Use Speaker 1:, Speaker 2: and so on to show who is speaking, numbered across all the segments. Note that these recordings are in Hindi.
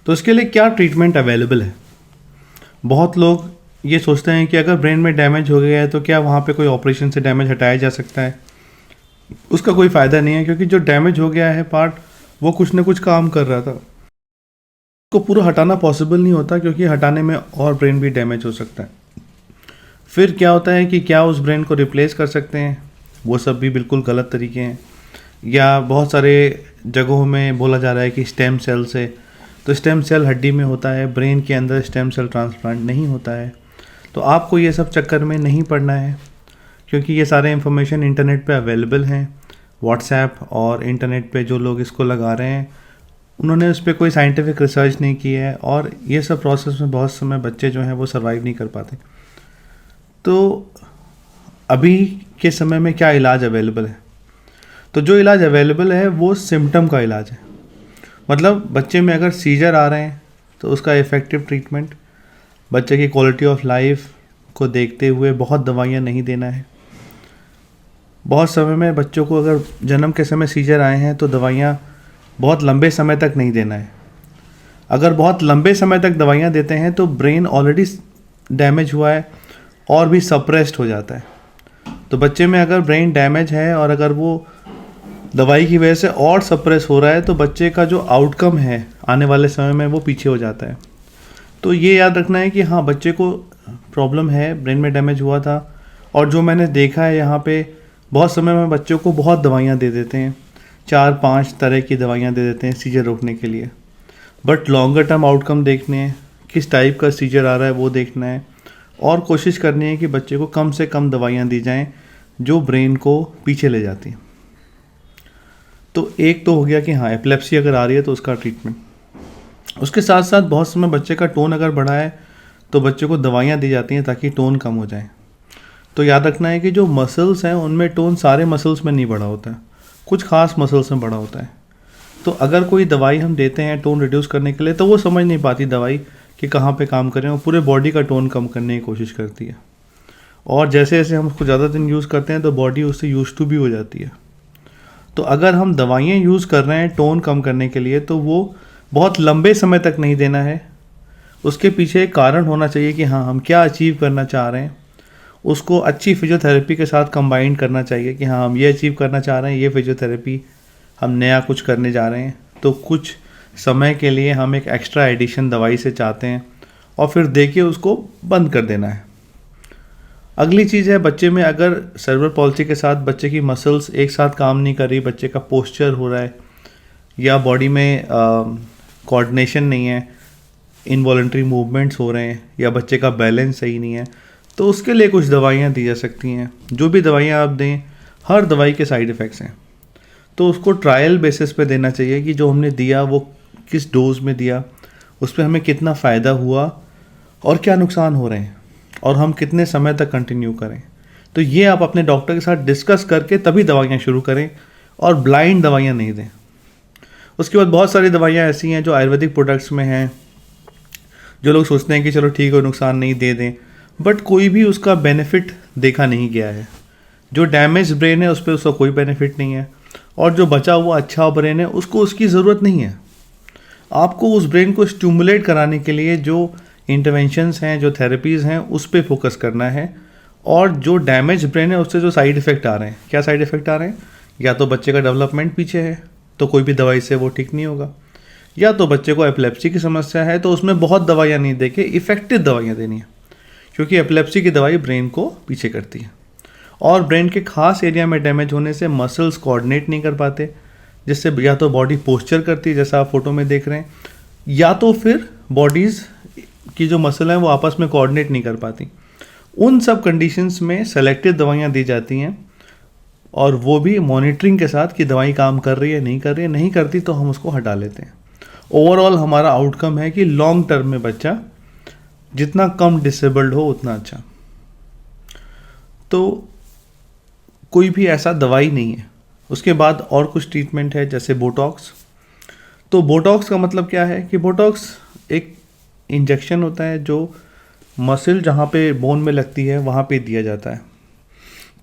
Speaker 1: तो इसके लिए क्या ट्रीटमेंट अवेलेबल है? बहुत लोग ये सोचते हैं कि अगर ब्रेन में डैमेज हो गया है तो क्या वहाँ पे कोई ऑपरेशन से डैमेज हटाया जा सकता है? उसका कोई फ़ायदा नहीं है, क्योंकि जो डैमेज हो गया है पार्ट, वो कुछ ना कुछ काम कर रहा था, उसको पूरा हटाना पॉसिबल नहीं होता, क्योंकि हटाने में और ब्रेन भी डैमेज हो सकता है। फिर क्या होता है कि क्या उस ब्रेन को रिप्लेस कर सकते हैं? वो सब भी बिल्कुल गलत तरीके हैं। या बहुत सारे जगहों में बोला जा रहा है कि स्टेम सेल से, तो स्टेम सेल हड्डी में होता है, ब्रेन के अंदर स्टेम सेल ट्रांसप्लांट नहीं होता है। तो आपको ये सब चक्कर में नहीं पड़ना है, क्योंकि ये सारे इन्फॉर्मेशन इंटरनेट पे अवेलेबल हैं। व्हाट्सएप और इंटरनेट पे जो लोग इसको लगा रहे हैं, उन्होंने उस पर कोई साइंटिफिक रिसर्च नहीं की है, और ये सब प्रोसेस में बहुत समय बच्चे जो हैं वो सर्वाइव नहीं कर पाते। तो अभी के समय में क्या इलाज अवेलेबल है? तो जो इलाज अवेलेबल है वो सिम्टम का इलाज है। मतलब बच्चे में अगर सीजर आ रहे हैं तो उसका इफ़ेक्टिव ट्रीटमेंट, बच्चे की क्वालिटी ऑफ लाइफ को देखते हुए बहुत दवाइयाँ नहीं देना है। बहुत समय में बच्चों को अगर जन्म के समय सीजर आए हैं तो दवाइयाँ बहुत लंबे समय तक नहीं देना है। अगर बहुत लंबे समय तक दवाइयाँ देते हैं तो ब्रेन ऑलरेडी डैमेज हुआ है और भी सप्रेस्ड हो जाता है। तो बच्चे में अगर ब्रेन डैमेज है और अगर वो दवाई की वजह से और सप्रेस हो रहा है, तो बच्चे का जो आउटकम है आने वाले समय में वो पीछे हो जाता है। तो ये याद रखना है कि हाँ, बच्चे को प्रॉब्लम है, ब्रेन में डैमेज हुआ था। और जो मैंने देखा है यहाँ पे, बहुत समय में बच्चों को बहुत दवाइयाँ दे देते हैं, 4-5 तरह की दवाइयाँ दे देते हैं सीजर रोकने के लिए। बट लॉन्गर टर्म आउटकम देखने हैं, किस टाइप का सीजर आ रहा है वो देखना है, और कोशिश करनी है कि बच्चे को कम से कम दवाइयाँ दी जाएँ जो ब्रेन को पीछे ले जाती हैं। तो एक तो हो गया कि हाँ, एपिलेप्सी अगर आ रही है तो उसका ट्रीटमेंट। उसके साथ साथ बहुत समय बच्चे का टोन अगर बढ़ा है तो बच्चे को दवाइयाँ दी जाती हैं ताकि टोन कम हो जाए। तो याद रखना है कि जो मसल्स हैं उनमें टोन सारे मसल्स में नहीं बढ़ा होता है, कुछ खास मसल्स में बढ़ा होता है। तो अगर कोई दवाई हम देते हैं टोन रिड्यूस करने के लिए, तो वो समझ नहीं पाती दवाई कि कहाँ पे काम करें, और पूरे बॉडी का टोन कम करने की कोशिश करती है। और जैसे जैसे हम उसको ज़्यादा दिन यूज़ करते हैं तो बॉडी उससे यूज टू भी हो जाती है। तो अगर हम दवाइयाँ यूज़ कर रहे हैं टोन कम करने के लिए, तो वो बहुत लंबे समय तक नहीं देना है। उसके पीछे एक कारण होना चाहिए कि हाँ, हम क्या अचीव करना चाह रहे हैं। उसको अच्छी फिजियोथेरेपी के साथ कंबाइन करना चाहिए कि हाँ, हम ये अचीव करना चाह रहे हैं, ये फिजियोथेरेपी हम नया कुछ करने जा रहे हैं, तो कुछ समय के लिए हम एक एक्स्ट्रा एडिशन दवाई से चाहते हैं, और फिर देखिए उसको बंद कर देना है। अगली चीज़ है, बच्चे में अगर सेरेब्रल पॉल्सी के साथ बच्चे की मसल्स एक साथ काम नहीं कर रही, बच्चे का पोस्चर हो रहा है, या बॉडी में कोऑर्डिनेशन नहीं है, इनवॉलंटरी मूवमेंट्स हो रहे हैं, या बच्चे का बैलेंस सही नहीं है, तो उसके लिए कुछ दवाइयाँ दी जा सकती हैं। जो भी दवाइयाँ आप दें, हर दवाई के साइड इफ़ेक्ट्स हैं, तो उसको ट्रायल बेसिस पे देना चाहिए कि जो हमने दिया वो किस डोज में दिया, उस पर हमें कितना फ़ायदा हुआ और क्या नुकसान हो रहे हैं, और हम कितने समय तक कंटिन्यू करें। तो ये आप अपने डॉक्टर के साथ डिस्कस करके तभी दवाइयाँ शुरू करें, और ब्लाइंड दवाइयाँ नहीं दें। उसके बाद बहुत सारी दवाइयाँ ऐसी हैं जो आयुर्वेदिक प्रोडक्ट्स में हैं, जो लोग सोचते हैं कि चलो ठीक है, नुकसान नहीं, दे दें, बट कोई भी उसका बेनिफिट देखा नहीं गया है। जो डैमेज ब्रेन है उस पर उसका कोई बेनिफिट नहीं है, और जो बचा हुआ अच्छा ब्रेन है उसको उसकी ज़रूरत नहीं है। आपको उस ब्रेन को स्टिमुलेट कराने के लिए जो इंटरवेंशंस हैं, जो थेरेपीज़ हैं, उस पर फोकस करना है। और जो डैमेज ब्रेन है उससे जो साइड इफ़ेक्ट आ रहे हैं, क्या साइड इफ़ेक्ट आ रहे हैं? या तो बच्चे का डेवलपमेंट पीछे है तो कोई भी दवाई से वो ठीक नहीं होगा, या तो बच्चे को एपिलेप्सी की समस्या है तो उसमें बहुत दवाइयाँ नहीं देके इफ़ेक्टिव दवाइयाँ देनी है, क्योंकि एपिलेप्सी की दवाई ब्रेन को पीछे करती है। और ब्रेन के खास एरिया में डैमेज होने से मसल्स कोऑर्डिनेट नहीं कर पाते, जिससे या तो बॉडी पोस्चर करती है जैसा आप फोटो में देख रहे हैं, या तो फिर बॉडीज़ की जो मसल हैं वो आपस में कोऑर्डिनेट नहीं कर पाती। उन सब कंडीशंस में सेलेक्टिव दवाइयाँ दी जाती हैं, और वो भी मॉनिटरिंग के साथ कि दवाई काम कर रही है, नहीं कर रही है। नहीं करती तो हम उसको हटा लेते हैं। ओवरऑल हमारा आउटकम है कि लॉन्ग टर्म में बच्चा जितना कम डिसेबल्ड हो उतना अच्छा। तो कोई भी ऐसा दवाई नहीं है। उसके बाद और कुछ ट्रीटमेंट है, जैसे बोटॉक्स। तो बोटॉक्स का मतलब क्या है कि बोटॉक्स एक इंजेक्शन होता है जो मसल जहाँ पे बोन में लगती है वहाँ पे दिया जाता है।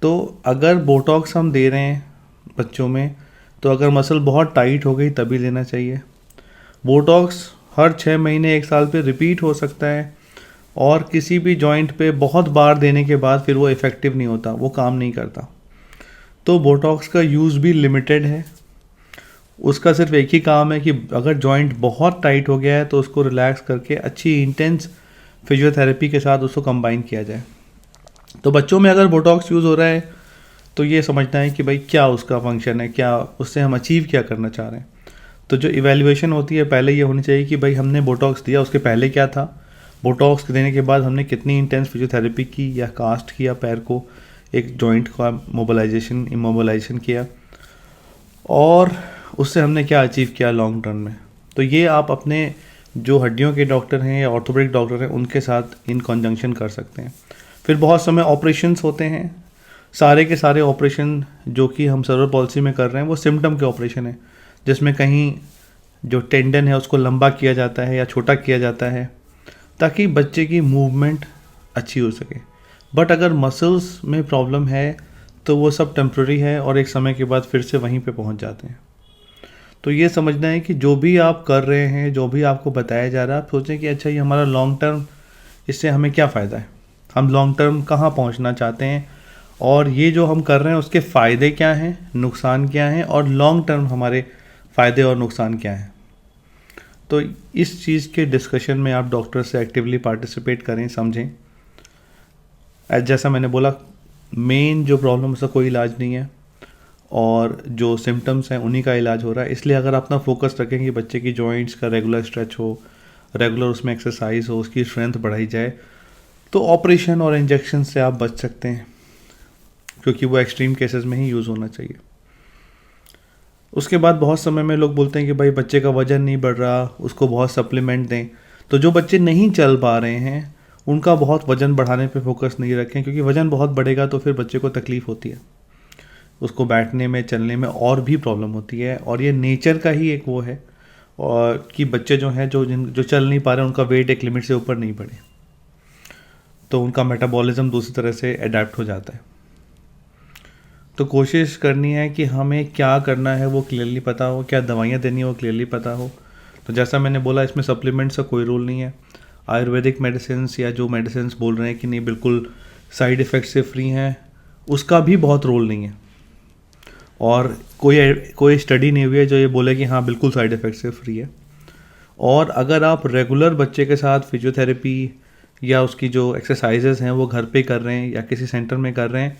Speaker 1: तो अगर बोटॉक्स हम दे रहे हैं बच्चों में, तो अगर मसल बहुत टाइट हो गई तभी लेना चाहिए। बोटॉक्स हर 6 महीने 1 साल पे रिपीट हो सकता है, और किसी भी जॉइंट पे बहुत बार देने के बाद फिर वो इफ़ेक्टिव नहीं होता, वो काम नहीं करता। तो बोटॉक्स का यूज़ भी लिमिटेड है। उसका सिर्फ एक ही काम है कि अगर जॉइंट बहुत टाइट हो गया है तो उसको रिलैक्स करके अच्छी इंटेंस फिजियोथेरेपी के साथ उसको कंबाइन किया जाए। तो बच्चों में अगर बोटॉक्स यूज़ हो रहा है तो ये समझना है कि भाई क्या उसका फंक्शन है, क्या उससे हम अचीव क्या करना चाह रहे हैं। तो जो इवैल्यूएशन होती है पहले ये होनी चाहिए कि भाई हमने बोटॉक्स दिया, उसके पहले क्या था, बोटॉक्स देने के बाद हमने कितनी इंटेंस फिजियोथेरेपी की या कास्ट किया पैर को, एक जॉइंट का मोबिलाइजेशन इमोबिलाइजेशन किया, और उससे हमने क्या अचीव किया लॉन्ग टर्म में। तो ये आप अपने जो हड्डियों के डॉक्टर हैं या ऑर्थोपेडिक डॉक्टर हैं उनके साथ इन कंजंक्शन कर सकते हैं। फिर बहुत समय ऑपरेशंस होते हैं, सारे के सारे ऑपरेशन जो कि हम सर्वर पॉलिसी में कर रहे हैं वो सिम्टम के ऑपरेशन है, जिसमें कहीं जो टेंडन है उसको लंबा किया जाता है या छोटा किया जाता है ताकि बच्चे की मूवमेंट अच्छी हो सके। बट अगर मसल्स में प्रॉब्लम है तो वो सब टेम्प्रेरी है और एक समय के बाद फिर से वहीं पे पहुंच जाते हैं। तो ये समझना है कि जो भी आप कर रहे हैं, जो भी आपको बताया जा रहा है, आप सोचें कि अच्छा ये हमारा लॉन्ग टर्म, इससे हमें क्या फ़ायदा है, हम लॉन्ग टर्म कहाँ पहुँचना चाहते हैं, और ये जो हम कर रहे हैं उसके फ़ायदे क्या हैं, नुकसान क्या हैं, और लॉन्ग टर्म हमारे फ़ायदे और नुकसान क्या हैं। तो इस चीज़ के डिस्कशन में आप डॉक्टर से एक्टिवली पार्टिसिपेट करें, समझें। जैसा मैंने बोला, मेन जो प्रॉब्लम उसका कोई इलाज नहीं है, और जो सिम्टम्स हैं उन्हीं का इलाज हो रहा है। इसलिए अगर अपना फोकस रखें कि बच्चे की जॉइंट्स का रेगुलर स्ट्रेच हो, रेगुलर उसमें एक्सरसाइज हो, उसकी स्ट्रेंथ बढ़ाई जाए, तो ऑपरेशन और इंजेक्शन से आप बच सकते हैं, क्योंकि वो एक्सट्रीम केसेस में ही यूज़ होना चाहिए। उसके बाद बहुत समय में लोग बोलते हैं कि भाई बच्चे का वज़न नहीं बढ़ रहा, उसको बहुत सप्लीमेंट दें। तो जो बच्चे नहीं चल पा रहे हैं उनका बहुत वज़न बढ़ाने पे फोकस नहीं रखें, क्योंकि वज़न बहुत बढ़ेगा तो फिर बच्चे को तकलीफ़ होती है, उसको बैठने में चलने में और भी प्रॉब्लम होती है। और ये नेचर का ही एक वो है, और कि बच्चे जो हैं जो चल नहीं पा रहे उनका वेट एक लिमिट से ऊपर नहीं बढ़े, तो उनका मेटाबॉलिज्म दूसरी तरह से अडेप्ट हो जाता है। तो कोशिश करनी है कि हमें क्या करना है वो क्लियरली पता हो, क्या दवाइयाँ देनी है वो क्लियरली पता हो। तो जैसा मैंने बोला, इसमें सप्लीमेंट्स का कोई रोल नहीं है। आयुर्वेदिक मेडिसिन्स या जो मेडिसिन्स बोल रहे हैं कि नहीं बिल्कुल साइड इफ़ेक्ट से फ्री हैं, उसका भी बहुत रोल नहीं है। और कोई स्टडी नहीं हुई है जो ये बोले कि हाँ बिल्कुल साइड इफ़ेक्ट से फ्री है। और अगर आप रेगुलर बच्चे के साथ फिजियोथेरेपी या उसकी जो एक्सरसाइजेज़ हैं वो घर पे कर रहे हैं या किसी सेंटर में कर रहे हैं,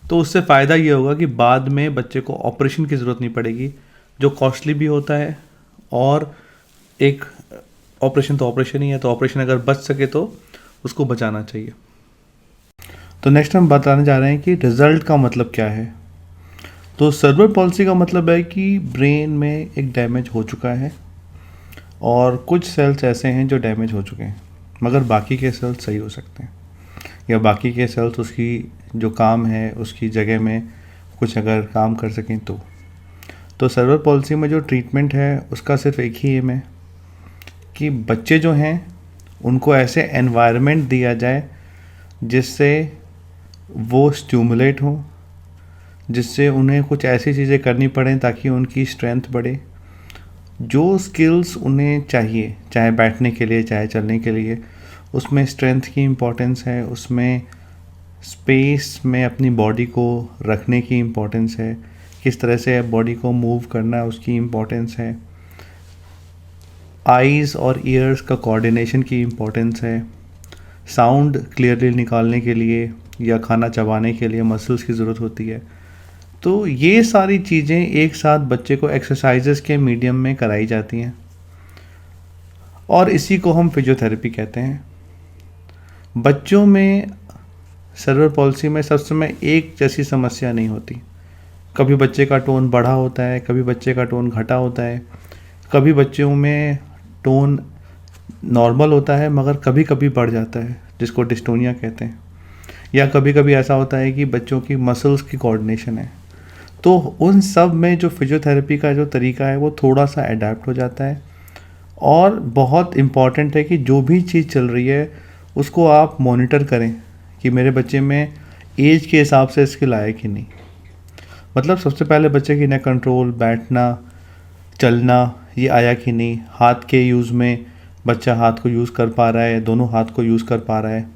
Speaker 1: तो उससे फ़ायदा ये होगा कि बाद में बच्चे को ऑपरेशन की ज़रूरत नहीं पड़ेगी, जो कॉस्टली भी होता है। और एक ऑपरेशन तो ऑपरेशन ही है, तो ऑपरेशन अगर बच सके तो उसको बचाना चाहिए। तो नेक्स्ट हम बताने जा रहे हैं कि रिज़ल्ट का मतलब क्या है। तो सर्वर पॉलिसी का मतलब है कि ब्रेन में एक डैमेज हो चुका है और कुछ सेल्स ऐसे हैं जो डैमेज हो चुके हैं, मगर बाकी के सेल्स सही हो सकते हैं, या बाकी के सेल्स उसकी जो काम है उसकी जगह में कुछ अगर काम कर सकें तो सर्वर पॉलिसी में जो ट्रीटमेंट है उसका सिर्फ एक ही एम है कि बच्चे जो हैं उनको ऐसे एनवायरनमेंट दिया जाए जिससे वो स्टिमुलेट हो, जिससे उन्हें कुछ ऐसी चीज़ें करनी पड़ें ताकि उनकी स्ट्रेंथ बढ़े। जो स्किल्स उन्हें चाहिए, चाहे बैठने के लिए चाहे चलने के लिए, उसमें स्ट्रेंथ की इम्पोर्टेंस है, उसमें स्पेस में अपनी बॉडी को रखने की इम्पोर्टेंस है, किस तरह से बॉडी को मूव करना है उसकी इम्पोर्टेंस है, आईज़ और ईयर्स का कोऑर्डिनेशन की इम्पोर्टेंस है, साउंड क्लियरली निकालने के लिए या खाना चबाने के लिए मसल्स की ज़रूरत होती है। तो ये सारी चीज़ें एक साथ बच्चे को एक्सरसाइजेस के मीडियम में कराई जाती हैं, और इसी को हम फिजियोथेरेपी कहते हैं। बच्चों में सर्वर पॉलिसी में सब समय एक जैसी समस्या नहीं होती। कभी बच्चे का टोन बढ़ा होता है, कभी बच्चे का टोन घटा होता है, कभी बच्चों में टोन नॉर्मल होता है मगर कभी कभी बढ़ जाता है, जिसको डिस्टोनिया कहते हैं। या कभी कभी ऐसा होता है कि बच्चों की मसल्स की कोऑर्डिनेशन है। तो उन सब में जो फिजियोथेरेपी का जो तरीका है वो थोड़ा सा अडेप्ट हो जाता है। और बहुत इम्पॉर्टेंट है कि जो भी चीज़ चल रही है उसको आप मॉनिटर करें कि मेरे बच्चे में एज के हिसाब से स्किल आए कि नहीं। मतलब सबसे पहले बच्चे की नेक कंट्रोल, बैठना, चलना, ये आया कि नहीं, हाथ के यूज़ में बच्चा हाथ को यूज़ कर पा रहा है, दोनों हाथ को यूज़ कर पा रहा है।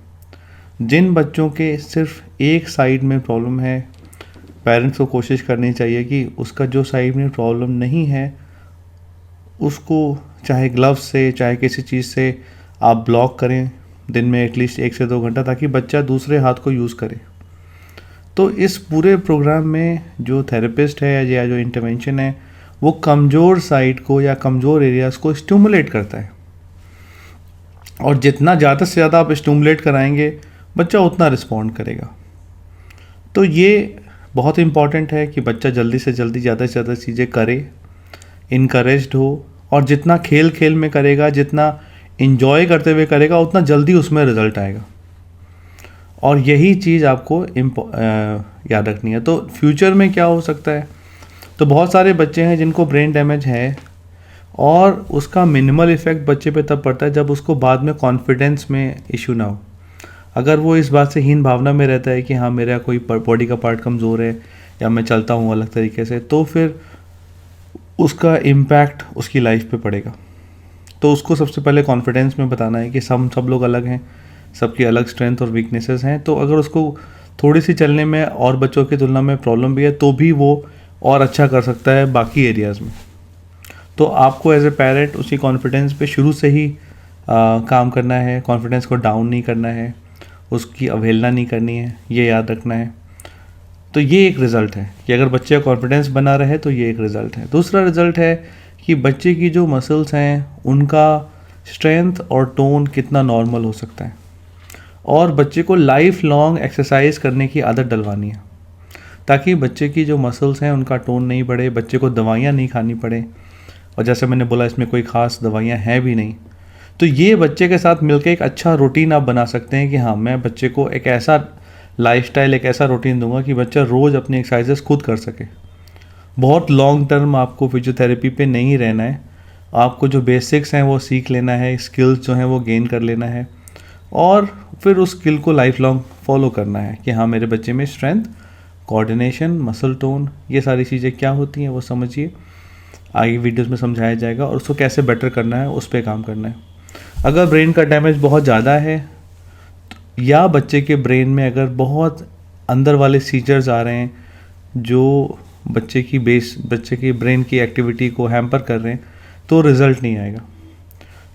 Speaker 1: जिन बच्चों के सिर्फ एक साइड में प्रॉब्लम है, पेरेंट्स को कोशिश करनी चाहिए कि उसका जो साइड में प्रॉब्लम नहीं है उसको चाहे ग्लव्स से चाहे किसी चीज़ से आप ब्लॉक करें दिन में एटलीस्ट 1 से 2 घंटा, ताकि बच्चा दूसरे हाथ को यूज़ करे। तो इस पूरे प्रोग्राम में जो थेरेपिस्ट है या जो इंटरवेंशन है वो कमज़ोर साइड को या कमज़ोर एरियाज़ को स्टिमुलेट करता है, और जितना ज़्यादा से ज़्यादा आप स्टिमुलेट कराएंगे बच्चा उतना रिस्पॉन्ड करेगा। तो ये बहुत इम्पॉर्टेंट है कि बच्चा जल्दी से जल्दी ज़्यादा से ज़्यादा चीज़ें करे, इनकरेज्ड हो, और जितना खेल खेल में करेगा, जितना इन्जॉय करते हुए करेगा, उतना जल्दी उसमें रिजल्ट आएगा। और यही चीज़ आपको याद रखनी है। तो फ्यूचर में क्या हो सकता है, तो बहुत सारे बच्चे हैं जिनको ब्रेन डैमेज है और उसका मिनिमल इफ़ेक्ट बच्चे पे तब पड़ता है जब उसको बाद में कॉन्फिडेंस में इशू ना हो। अगर वो इस बात से हीन भावना में रहता है कि हाँ मेरा कोई बॉडी का पार्ट कमज़ोर है या मैं चलता हूँ अलग तरीके से, तो फिर उसका इम्पैक्ट उसकी लाइफ पे पड़ेगा। तो उसको सबसे पहले कॉन्फिडेंस में बताना है कि सब लोग अलग हैं, सबकी अलग स्ट्रेंथ और वीकनेसेस हैं। तो अगर उसको थोड़ी सी चलने में और बच्चों की तुलना में प्रॉब्लम भी है तो भी वो और अच्छा कर सकता है बाकी एरियाज़ में। तो आपको एज ए पेरेंट उसी कॉन्फिडेंस पे शुरू से ही काम करना है, कॉन्फिडेंस को डाउन नहीं करना है, उसकी अवहेलना नहीं करनी है, ये याद रखना है। तो ये एक रिज़ल्ट है कि अगर बच्चे का कॉन्फिडेंस बना रहे तो ये एक रिज़ल्ट है। दूसरा रिज़ल्ट है कि बच्चे की जो मसल्स हैं उनका स्ट्रेंथ और टोन कितना नॉर्मल हो सकता है, और बच्चे को लाइफ लॉन्ग एक्सरसाइज करने की आदत डलवानी है ताकि बच्चे की जो मसल्स हैं उनका टोन नहीं बढ़े, बच्चे को दवाइयाँ नहीं खानी पड़े। और जैसे मैंने बोला इसमें कोई ख़ास दवाइयाँ हैं भी नहीं। तो ये बच्चे के साथ मिलकर एक अच्छा रूटीन आप बना सकते हैं कि हाँ मैं बच्चे को एक ऐसा लाइफस्टाइल, एक ऐसा रूटीन दूंगा कि बच्चा रोज़ अपनी एक्सरसाइजेस खुद कर सके। बहुत लॉन्ग टर्म आपको फिजियोथेरेपी पे नहीं रहना है, आपको जो बेसिक्स हैं वो सीख लेना है, स्किल्स जो हैं वो गेन कर लेना है, और फिर उस स्किल को लाइफ लॉन्ग फॉलो करना है कि हाँ मेरे बच्चे में स्ट्रेंथ, कोऑर्डिनेशन, मसल टोन, ये सारी चीज़ें क्या होती हैं वो समझिए। आगे वीडियोस में समझाया जाएगा और उसको कैसे बेटर करना है उस पर काम करना है। अगर ब्रेन का डैमेज बहुत ज़्यादा है या बच्चे के ब्रेन में अगर बहुत अंदर वाले सीजर्स आ रहे हैं जो बच्चे की ब्रेन की एक्टिविटी को हैम्पर कर रहे हैं, तो रिज़ल्ट नहीं आएगा।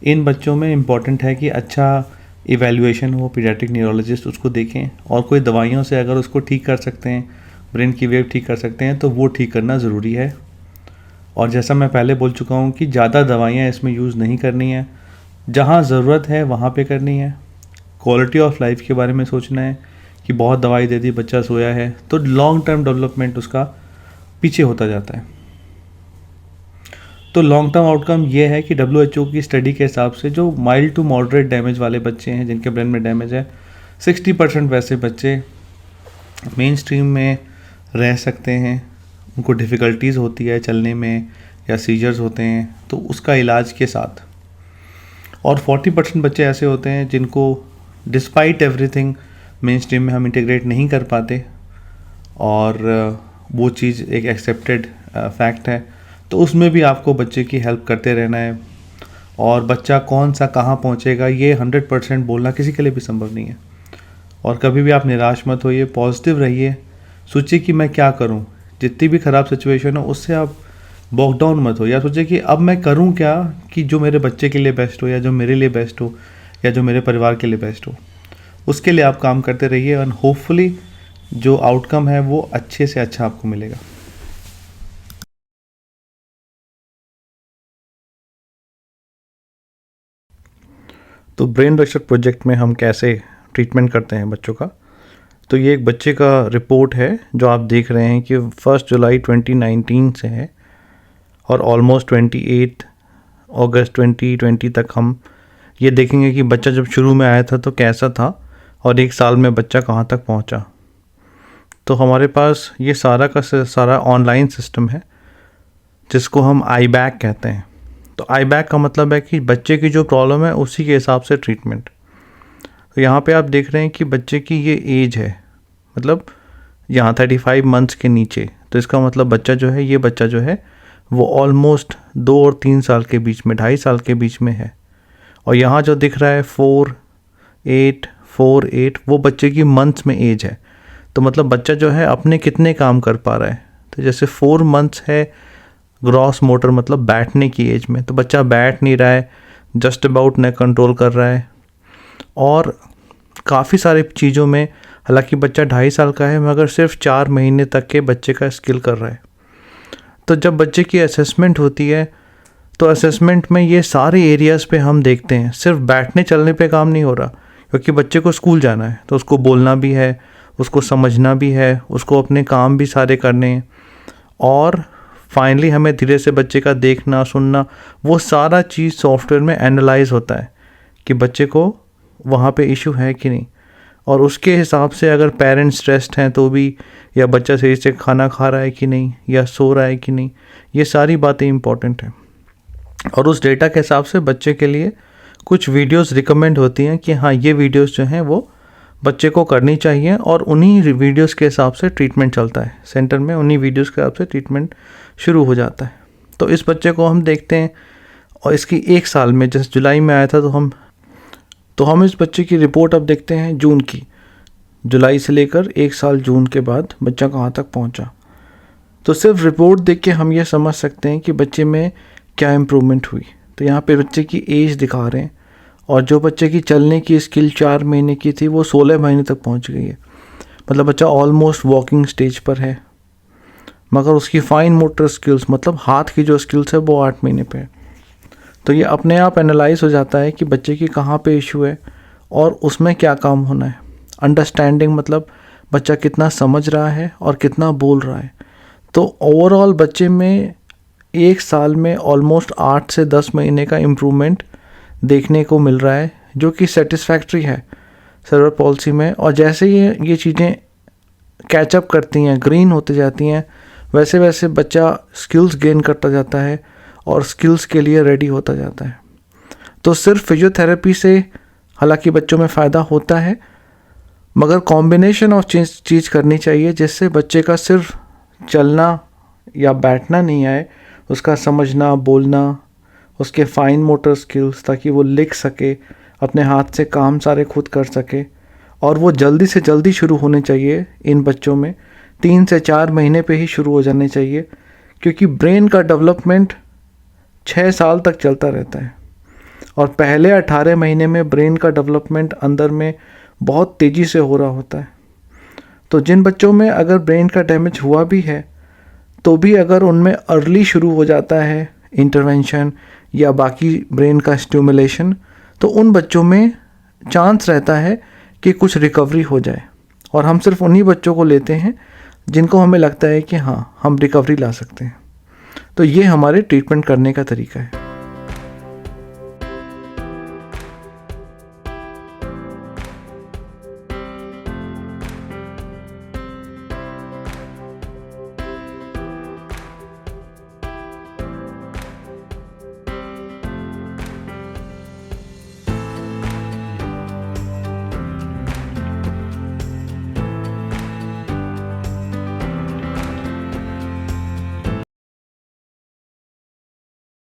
Speaker 1: इन बच्चों में इम्पॉर्टेंट है कि अच्छा इवैल्यूएशन हो, पीडियाट्रिक न्यूरोलॉजिस्ट उसको देखें, और कोई दवाइयों से अगर उसको ठीक कर सकते हैं, ब्रेन की वेव ठीक कर सकते हैं, तो वो ठीक करना ज़रूरी है। और जैसा मैं पहले बोल चुका हूँ कि ज़्यादा दवाइयाँ इसमें यूज़ नहीं करनी है, जहाँ ज़रूरत है वहाँ पे करनी है। क्वालिटी ऑफ लाइफ के बारे में सोचना है कि बहुत दवाई दे दी, बच्चा सोया है, तो लॉन्ग टर्म डेवलपमेंट उसका पीछे होता जाता है। तो लॉन्ग टर्म आउटकम ये है कि WHO की स्टडी के हिसाब से जो माइल्ड टू मॉडरेट डैमेज वाले बच्चे हैं जिनके ब्रेन में डैमेज है, 60% वैसे बच्चे मेन स्ट्रीम में रह सकते हैं। उनको डिफ़िकल्टीज़ होती है चलने में या सीजर्स होते हैं, तो उसका इलाज के साथ। और 40% बच्चे ऐसे होते हैं जिनको डिस्पाइट एवरीथिंग मेन स्ट्रीम में हम इंटीग्रेट नहीं कर पाते, और वो चीज़ एक एक्सेप्टेड फैक्ट है। तो उसमें भी आपको बच्चे की हेल्प करते रहना है, और बच्चा कौन सा कहाँ पहुँचेगा ये 100% बोलना किसी के लिए भी संभव नहीं है। और कभी भी आप निराश मत होइए, पॉजिटिव रहिए, सोचिए कि मैं क्या करूँ। जितनी भी ख़राब सिचुएशन हो उससे आप बॉक डाउन मत हो, या सोचिए कि अब मैं करूँ क्या कि जो मेरे बच्चे के लिए बेस्ट हो, या जो मेरे लिए बेस्ट हो, या जो मेरे परिवार के लिए बेस्ट हो। उसके लिए आप काम करते रहिए, और होपफुली जो आउटकम है वो अच्छे से अच्छा आपको मिलेगा। तो ब्रेन रक्षक प्रोजेक्ट में हम कैसे ट्रीटमेंट करते हैं बच्चों का, तो ये एक बच्चे का रिपोर्ट है जो आप देख रहे हैं कि 1 जुलाई 2019 से है, और ऑलमोस्ट 28 अगस्त 2020 तक हम ये देखेंगे कि बच्चा जब शुरू में आया था तो कैसा था, और 1 साल में बच्चा कहाँ तक पहुँचा। तो हमारे पास ये सारा का सारा ऑनलाइन सिस्टम है जिसको हम IBAC कहते हैं। तो IBAC का मतलब है कि बच्चे की जो प्रॉब्लम है उसी के हिसाब से ट्रीटमेंट। तो यहाँ पे आप देख रहे हैं कि बच्चे की ये एज है, मतलब यहाँ 35 मंथ्स के नीचे, तो इसका मतलब बच्चा जो है वो ऑलमोस्ट 2 और 3 साल के बीच में, 2.5 साल के बीच में है। और यहाँ जो दिख रहा है 4-8 वो बच्चे की मंथ्स में एज है। तो मतलब बच्चा जो है अपने कितने काम कर पा रहा है। तो जैसे 4 मंथ्स है ग्रॉस मोटर मतलब बैठने की एज में, तो बच्चा बैठ नहीं रहा है, जस्ट अबाउट नेक कंट्रोल कर रहा है। और काफ़ी सारी चीज़ों में, हालांकि बच्चा 2.5 साल का है मगर सिर्फ 4 महीने तक के बच्चे का स्किल कर रहा है। तो जब बच्चे की असेसमेंट होती है तो असेसमेंट में ये सारे एरियाज़ पे हम देखते हैं, सिर्फ बैठने चलने पे काम नहीं हो रहा, क्योंकि बच्चे को स्कूल जाना है तो उसको बोलना भी है, उसको समझना भी है, उसको अपने काम भी सारे करने हैं, और फाइनली हमें धीरे से बच्चे का देखना सुनना, वो सारा चीज़ सॉफ्टवेयर में एनालाइज होता है कि बच्चे को वहाँ पे इशू है कि नहीं, और उसके हिसाब से अगर पेरेंट्स स्ट्रेस्ड हैं तो भी, या बच्चा सही से खाना खा रहा है कि नहीं, या सो रहा है कि नहीं, ये सारी बातें इंपॉर्टेंट हैं। और उस डेटा के हिसाब से बच्चे के लिए कुछ वीडियोस रिकमेंड होती हैं कि हाँ ये वीडियोस जो हैं वो बच्चे को करनी चाहिए, और उन्हीं वीडियोस के हिसाब से ट्रीटमेंट चलता है सेंटर में, उन्हीं वीडियोस के हिसाब से ट्रीटमेंट शुरू हो जाता है। तो इस बच्चे को हम देखते हैं, और इसकी 1 साल में, जैसे जुलाई में आया था तो हम इस बच्चे की रिपोर्ट अब देखते हैं जून की, जुलाई से लेकर 1 साल जून के बाद बच्चा कहाँ तक पहुँचा। तो सिर्फ रिपोर्ट देख के हम ये समझ सकते हैं कि बच्चे में क्या इम्प्रूवमेंट हुई। तो यहाँ पे बच्चे की एज दिखा रहे हैं, और जो बच्चे की चलने की स्किल 4 महीने की थी वो 16 महीने तक पहुँच गई है। मतलब बच्चा ऑलमोस्ट वॉकिंग स्टेज पर है, मगर उसकी फाइन मोटर स्किल्स मतलब हाथ की जो स्किल्स है वो 8 महीने पे है। तो ये अपने आप एनालाइज हो जाता है कि बच्चे की कहाँ पे इशू है और उसमें क्या काम होना है। अंडरस्टैंडिंग मतलब बच्चा कितना समझ रहा है और कितना बोल रहा है। तो ओवरऑल बच्चे में 1 साल में ऑलमोस्ट 8 से 10 महीने का इम्प्रूवमेंट देखने को मिल रहा है, जो कि सेटिस्फैक्ट्री है सेरेब्रल पॉल्सी में। और जैसे ये चीज़ें कैचअप करती हैं, ग्रीन होती जाती हैं, वैसे वैसे बच्चा स्किल्स गेन करता जाता है और स्किल्स के लिए रेडी होता जाता है। तो सिर्फ फिजियोथेरेपी से हालांकि बच्चों में फ़ायदा होता है, मगर कॉम्बिनेशन ऑफ चीज़ करनी चाहिए जिससे बच्चे का सिर्फ चलना या बैठना नहीं आए, उसका समझना, बोलना, उसके फाइन मोटर स्किल्स, ताकि वो लिख सके, अपने हाथ से काम सारे खुद कर सके। और वो जल्दी से जल्दी शुरू होने चाहिए इन बच्चों में, 3 से 4 महीने पे ही शुरू हो जाने चाहिए, क्योंकि ब्रेन का डेवलपमेंट 6 साल तक चलता रहता है, और पहले 18 महीने में ब्रेन का डेवलपमेंट अंदर में बहुत तेज़ी से हो रहा होता है। तो जिन बच्चों में अगर ब्रेन का डैमेज हुआ भी है, तो भी अगर उनमें अर्ली शुरू हो जाता है इंटरवेंशन या बाकी ब्रेन का स्टिमुलेशन, तो उन बच्चों में चांस रहता है कि कुछ रिकवरी हो जाए। और हम सिर्फ उन्हीं बच्चों को लेते हैं जिनको हमें लगता है कि हाँ हम रिकवरी ला सकते हैं। तो ये हमारे ट्रीटमेंट करने का तरीका है।